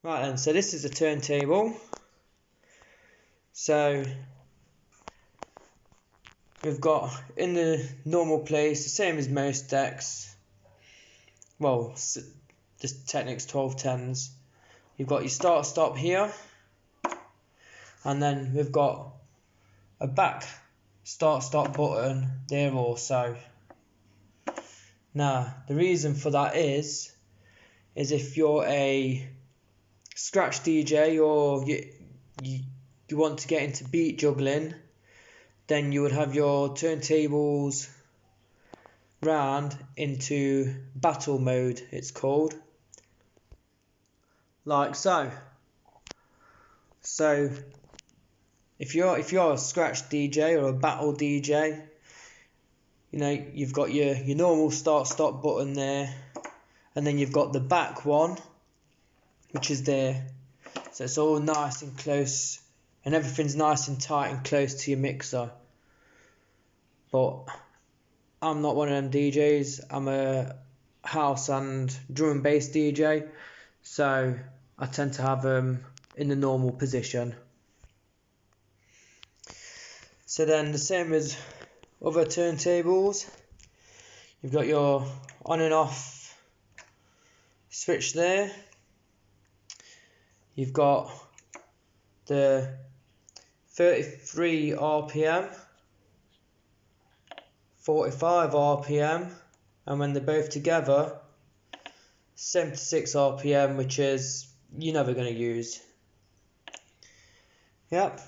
Right then, so this is a turntable. So we've got in the normal place, the same as most decks. Well, just Technics 1210s. You've got your start stop here, and then we've got a back start stop button there also. Now the reason for that is if you're a scratch DJ or you want to get into beat juggling, then you would have your turntables round into battle mode, it's called, like so. So if you're a scratch DJ or a battle DJ, you know, you've got your normal start stop button there, and then you've got the back one, which is there. So it's all nice and close, and everything's nice and tight and close to your mixer. But I'm not one of them DJs. I'm a house and drum and bass DJ, so I tend to have them in the normal position. So then, the same as other turntables, you've got your on and off switch there. You've got the 33 RPM, 45 RPM, and when they're both together, 76 RPM, which is you're never going to use. Yep.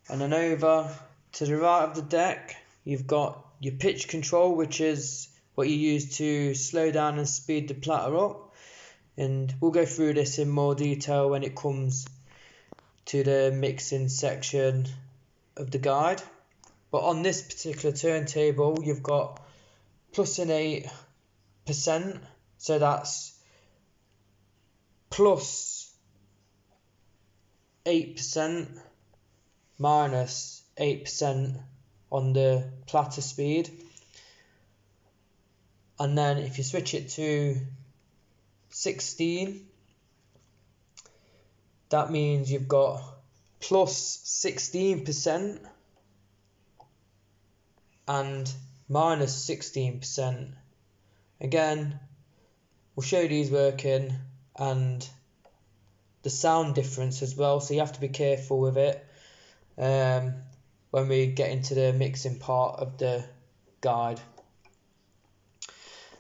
And then over to the right of the deck, you've got your pitch control, which is what you use to slow down and speed the platter up. And we'll go through this in more detail when it comes to the mixing section of the guide. But on this particular turntable, you've got plus an 8%, so that's plus 8% minus 8% on the platter speed. And then if you switch it to 16, that means you've got plus 16% and minus 16%. Again, we'll show these working and the sound difference as well, so you have to be careful with it when we get into the mixing part of the guide.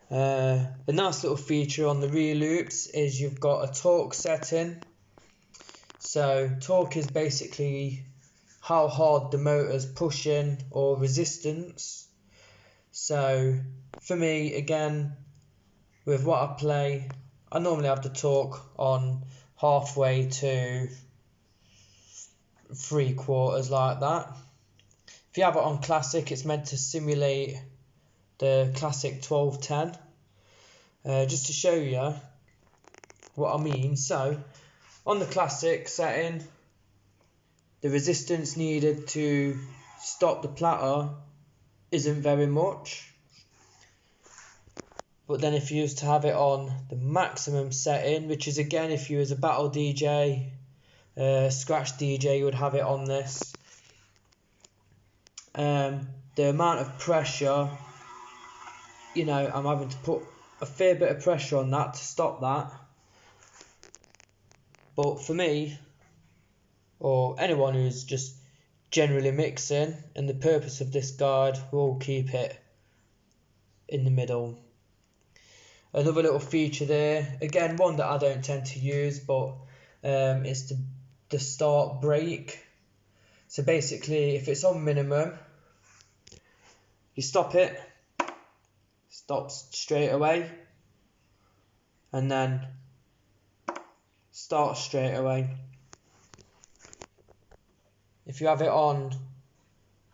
The nice little feature on the Reloops is you've got a torque setting. So torque is basically how hard the motor's pushing or resistance. So for me, again, with what I play, I normally have the torque on halfway to 3/4 like that. If you have it on classic, it's meant to simulate the classic 1210. Just to show you what I mean. So on the classic setting, the resistance needed to stop the platter isn't very much. But then if you used to have it on the maximum setting, which is again if you was a battle DJ, scratch DJ, you would have it on this. The amount of pressure, you know, I'm having to put a fair bit of pressure on that to stop that. But for me, or anyone who's just generally mixing, and the purpose of this guide, we'll keep it in the middle. Another little feature there, again one that I don't tend to use, but it's the start break. So basically, if it's on minimum, you stop it, stops straight away, and then start straight away. If you have it on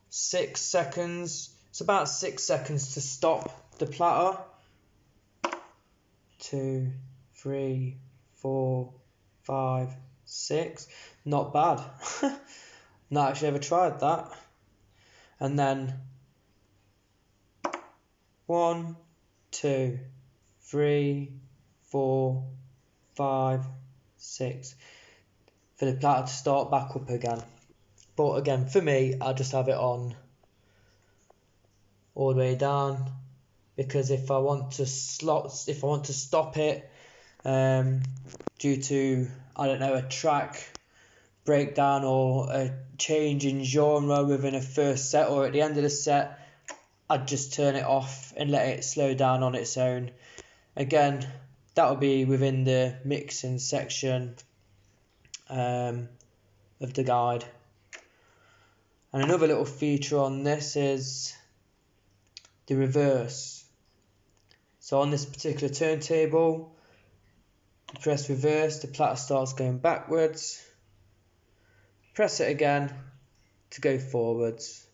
6 seconds, it's about 6 seconds to stop the platter. 2, 3, 4, 5, 6. Not bad. Not actually ever tried that. And then 1, 2, 3, 4, 5, 6 for the platter to start back up again. But again, for me, I just have it on all the way down, because if I want to stop it due to, I don't know, a track breakdown or a change in genre within a first set or at the end of the set, I'd just turn it off and let it slow down on its own. Again, that will be within the mixing section of the guide. And another little feature on this is the reverse. So on this particular turntable, you press reverse, the platter starts going backwards. Press it again to go forwards.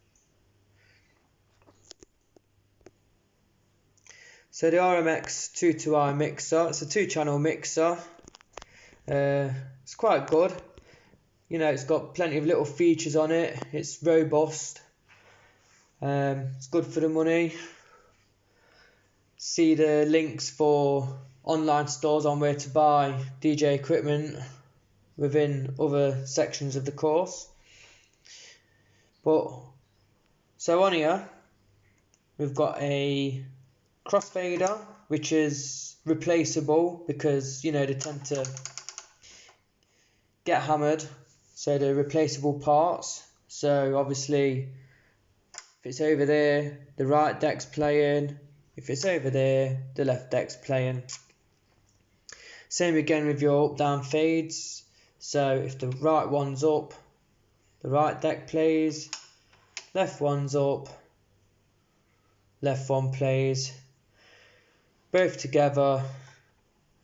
So the RMX 22i mixer, it's a 2-channel mixer. It's quite good. You know, it's got plenty of little features on it. It's robust. It's good for the money. See the links for online stores on where to buy DJ equipment within other sections of the course. But so on here, we've got a crossfader, which is replaceable because, you know, they tend to get hammered, so they're replaceable parts. So obviously, if it's over there, the right deck's playing. If it's over there, the left deck's playing. Same again with your up-down fades. So if the right one's up, the right deck plays. Left one's up, left one plays. Both together,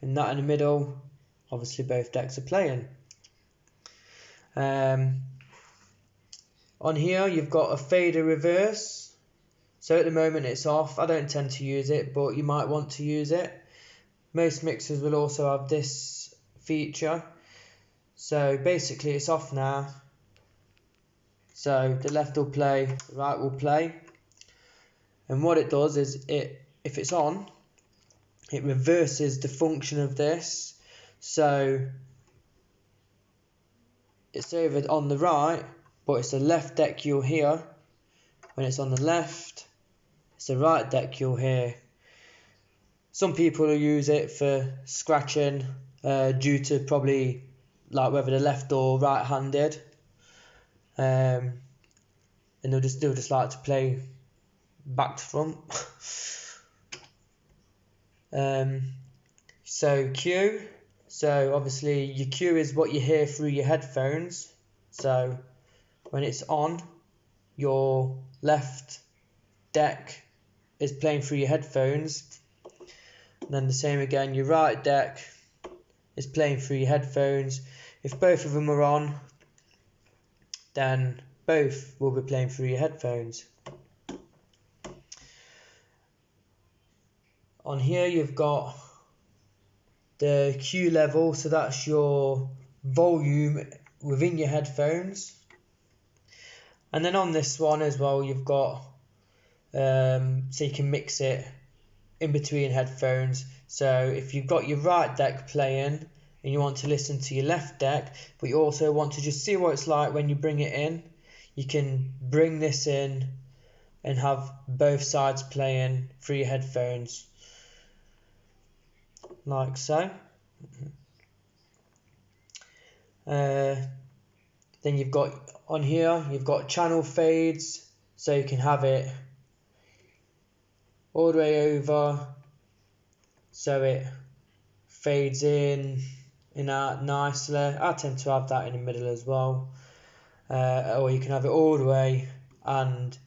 and that in the middle, obviously both decks are playing. On here you've got a fader reverse. So at the moment it's off. I don't tend to use it, but you might want to use it. Most mixers will also have this feature. So basically it's off now. So the left will play, the right will play. And what it does is, if it's on, it reverses the function of this. So it's over on the right, but it's the left deck you'll hear. When it's on the left, it's the right deck you'll hear. Some people will use it for scratching due to probably like whether they're left or right-handed. And they'll just like to play back to front. So Q. So obviously your Q is what you hear through your headphones. So when it's on, your left deck is playing through your headphones. And then the same again, your right deck is playing through your headphones. If both of them are on, then both will be playing through your headphones. On here you've got the Q level, so that's your volume within your headphones. And then on this one as well, you've got so you can mix it in between headphones. So if you've got your right deck playing and you want to listen to your left deck, but you also want to just see what it's like when you bring it in, you can bring this in and have both sides playing through your headphones, like so. Then you've got on here, you've got channel fades, so you can have it all the way over, so it fades in and out nicely. I tend to have that in the middle as well, or you can have it all the way and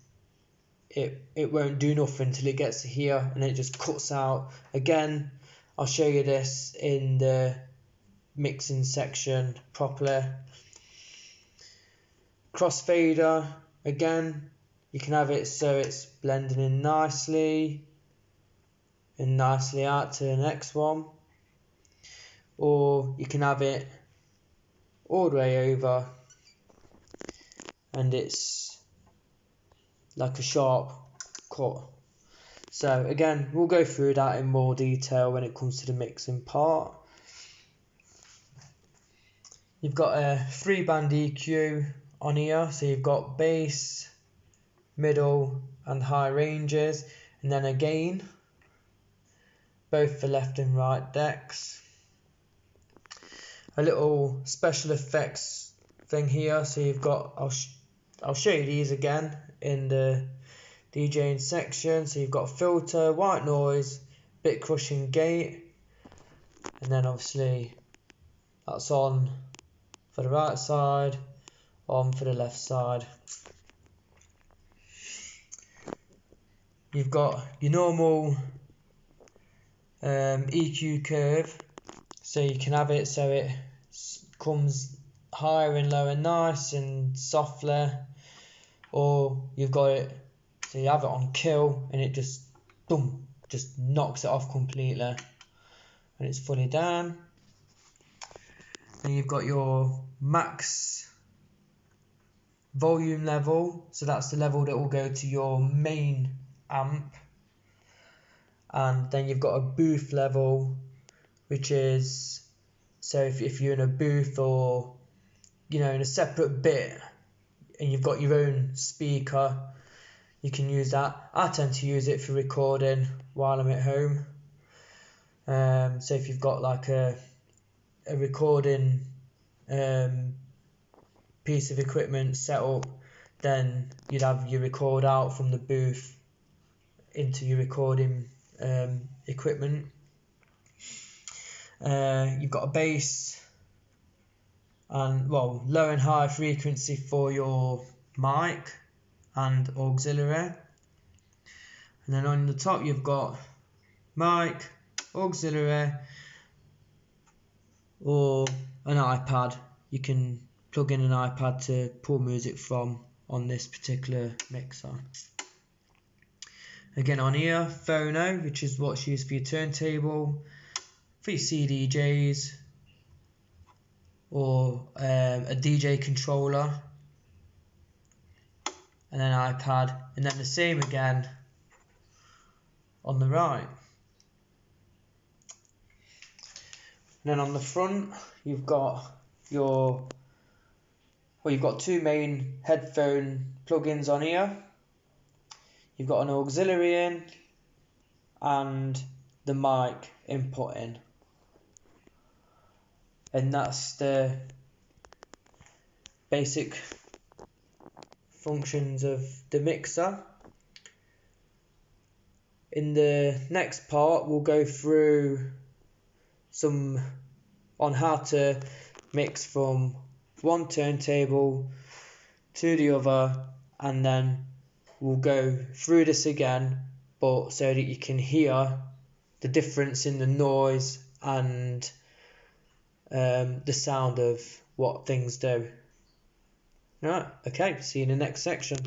it won't do nothing until it gets to here and it just cuts out. Again, I'll show you this in the mixing section properly. Crossfader, again, you can have it so it's blending in nicely and nicely out to the next one, or you can have it all the way over and it's like a sharp cut. So again, we'll go through that in more detail when it comes to the mixing part. You've got a 3-band EQ on here, so you've got bass, middle and high ranges, and then a gain, both for left and right decks. A little special effects thing here, so you've got, I'll show you these again in the DJing section. So you've got filter, white noise, bit crushing gate, and then obviously that's on for the right side, on for the left side. You've got your normal EQ curve, so you can have it so it comes higher and lower nice and softly, or you've got it so you have it on kill and it just boom, just knocks it off completely and it's fully down. Then you've got your max volume level, so that's the level that will go to your main amp. And then you've got a booth level, which is, so if you're in a booth or in a separate bit and you've got your own speaker, you can use that. I tend to use it for recording while I'm at home. So if you've got like a recording piece of equipment set up, then you'd have your record out from the booth into your recording equipment. You've got a bass and low and high frequency for your mic and auxiliary, and then on the top you've got mic, auxiliary, or an iPad. You can plug in an iPad to pull music from on this particular mixer. Again on here, phono, which is what's used for your turntable, for your CDJs, or a DJ controller, and then iPad, and then the same again on the right. And then on the front you've got you've got two main headphone plugins on here. You've got an auxiliary in and the mic input in, and that's the basic functions of the mixer. In the next part we'll go through some on how to mix from one turntable to the other, and then we'll go through this again, but so that you can hear the difference in the noise and the sound of what things do. Right, okay, see you in the next section.